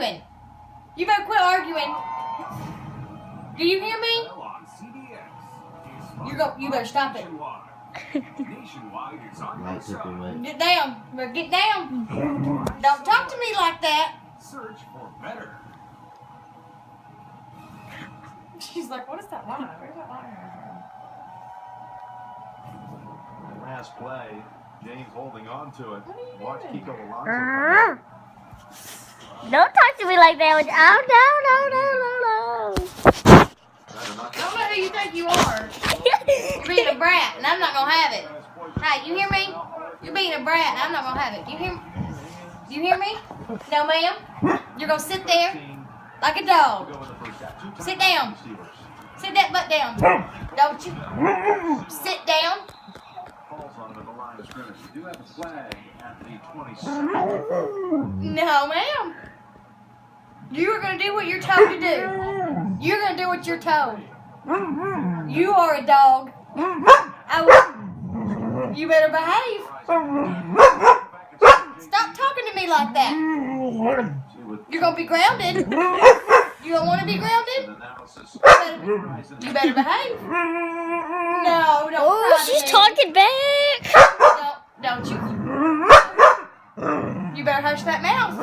arguing. You better quit arguing. Do you hear me? You better stop it. Get down. Get down. Don't talk to me like that. Search for better. She's like, what is that line? Where's that line? Last play. James holding on to it. Watch doing? Kiko Alonso. Don't talk to me like that. No. I don't know who you think you are. You're being a brat, and I'm not going to have it. Hey, you hear me? You're being a brat, and I'm not going to have it. You hear me? No, ma'am. You're going to sit there like a dog. Sit down. Sit that butt down. Don't you? Sit down. No, ma'am. You're going to do what you're told to do. You're going to do what you're told. You are a dog. You better behave. Stop talking to me like that. You're going to be grounded. You don't want to be grounded? You better behave. No, don't. Oh, she's talking back. Don't you? You better hush that mouth.